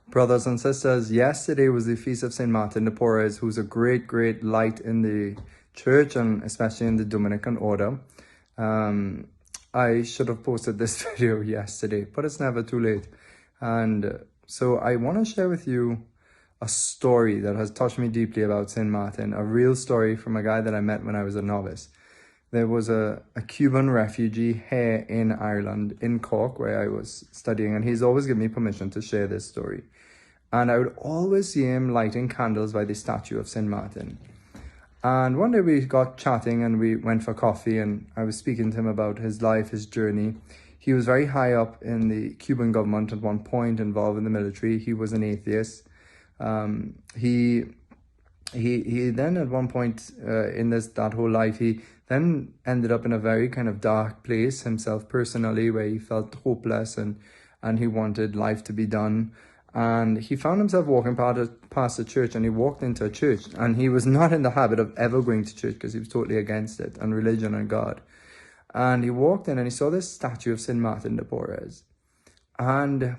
Brothers and sisters, yesterday was the feast of St. Martin de Porres, who's a great, great light in the church and especially in the Dominican order. I should have posted this video yesterday, but it's never too late. And so I want to share with you a story that has touched me deeply about St. Martin, a real story from a guy that I met when I was a novice. There was a Cuban refugee here in Ireland, in Cork, where I was studying, and he's always given me permission to share this story. And I would always see him lighting candles by the statue of St. Martin. And one day we got chatting and we went for coffee, and I was speaking to him about his life, his journey. He was very high up in the Cuban government at one point, involved in the military. He was an atheist. He then at one point in that whole life, he then ended up in a very kind of dark place himself personally, where he felt hopeless and he wanted life to be done. And he found himself walking past a church, and he walked into a church, and he was not in the habit of ever going to church because he was totally against it and religion and God. And he walked in and he saw this statue of St. Martin de Porres. And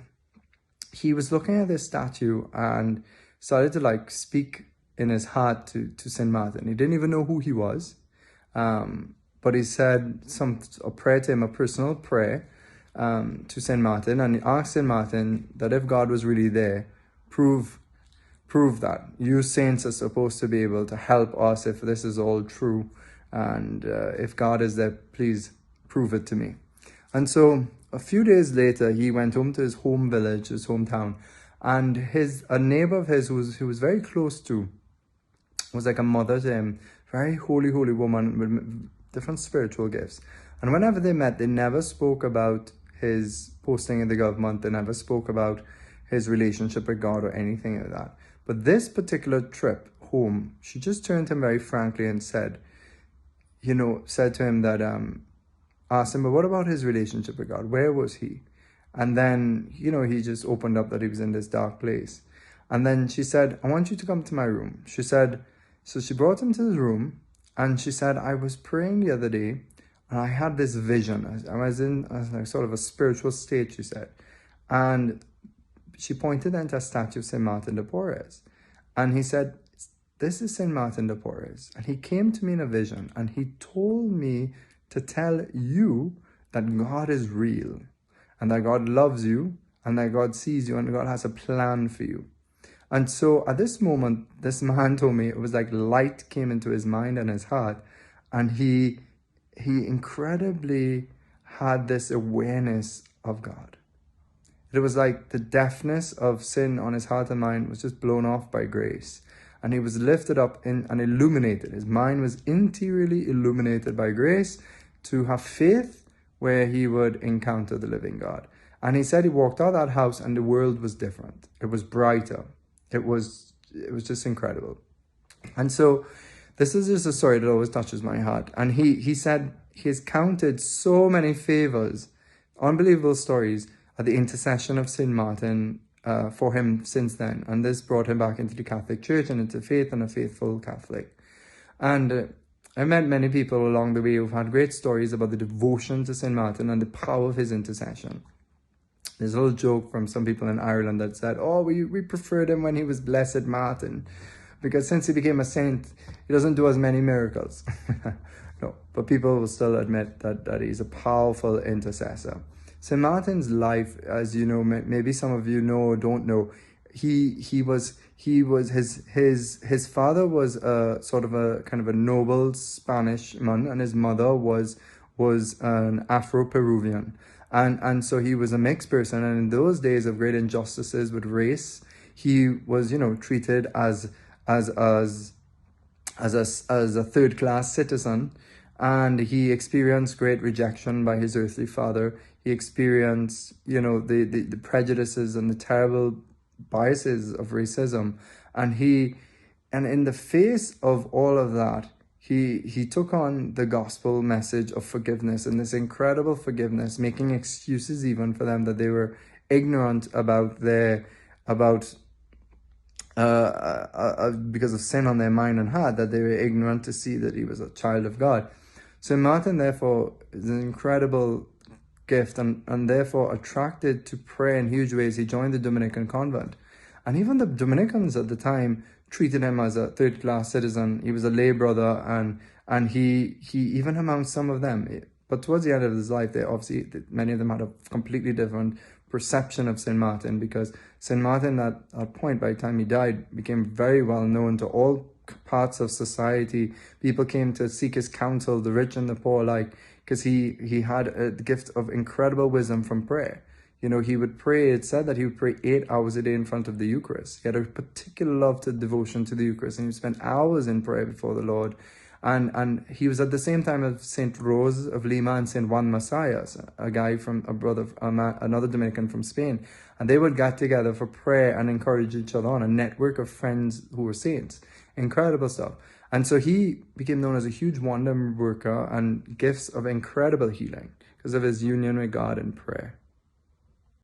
he was looking at this statue and started to speak in his heart to St. Martin. He didn't even know who he was. But he said a prayer to him, a personal prayer to St. Martin, and he asked St. Martin that if God was really there, prove that. You saints are supposed to be able to help us if this is all true. And if God is there, please prove it to me. And so a few days later, he went home to his home village, his hometown, and a neighbor of his who was very close to, was like a mother to him, very holy woman with different spiritual gifts. And whenever they met, they never spoke about his posting in the government. They never spoke about his relationship with God or anything like that. But this particular trip home, she just turned to him very frankly and said to him that, asked him, but what about his relationship with God? Where was he? And then, he just opened up that he was in this dark place. And then she said, I want you to come to my room. She said, so she brought him to his room, and she said, I was praying the other day, and I had this vision. I was in sort of a spiritual state, she said. And she pointed then to a statue of St. Martin de Porres. And he said, this is St. Martin de Porres. And he came to me in a vision, and he told me to tell you that God is real, and that God loves you, and that God sees you, and God has a plan for you. And so at this moment, this man told me it was like light came into his mind and his heart, and he incredibly had this awareness of God. It was like the deafness of sin on his heart and mind was just blown off by grace. And he was lifted up and illuminated. His mind was interiorly illuminated by grace to have faith where he would encounter the living God. And he said he walked out of that house and the world was different. It was brighter. It was just incredible. And so this is just a story that always touches my heart. And he said he has counted so many favors, unbelievable stories, at the intercession of St. Martin for him since then. And this brought him back into the Catholic Church and into faith, and a faithful Catholic. And I met many people along the way who've had great stories about the devotion to St. Martin and the power of his intercession. There's a little joke from some people in Ireland that said, oh, we preferred him when he was Blessed Martin, because since he became a saint, he doesn't do as many miracles. No, but people will still admit that he's a powerful intercessor. St. Martin's life, as you know, maybe some of you know or don't know, his father was a sort of a kind of a noble Spanish man, and his mother was an Afro-Peruvian. And so he was a mixed person, and in those days of great injustices with race, he was, treated as a third-class citizen, and he experienced great rejection by his earthly father. He experienced, the prejudices and the terrible biases of racism, and in the face of all of that, he took on the gospel message of forgiveness, and this incredible forgiveness, making excuses even for them that they were ignorant because of sin on their mind and heart, that they were ignorant to see that he was a child of God. So Martin, therefore, is an incredible gift and therefore attracted to prayer in huge ways, he joined the Dominican convent. And even the Dominicans at the time treated him as a third-class citizen. He was a lay brother, and he even among some of them. But towards the end of his life, many of them had a completely different perception of St. Martin, because St. Martin at that point, by the time he died, became very well known to all parts of society. People came to seek his counsel, the rich and the poor alike, because he had a gift of incredible wisdom from prayer. You know, he would pray, it said that he would pray 8 hours a day in front of the Eucharist. He had a particular love to devotion to the Eucharist, and he would spend hours in prayer before the Lord. And he was at the same time as St. Rose of Lima and St. Juan Macias, another Dominican from Spain. And they would get together for prayer and encourage each other on, a network of friends who were saints. Incredible stuff. And so he became known as a huge wonder worker and gifts of incredible healing because of his union with God in prayer.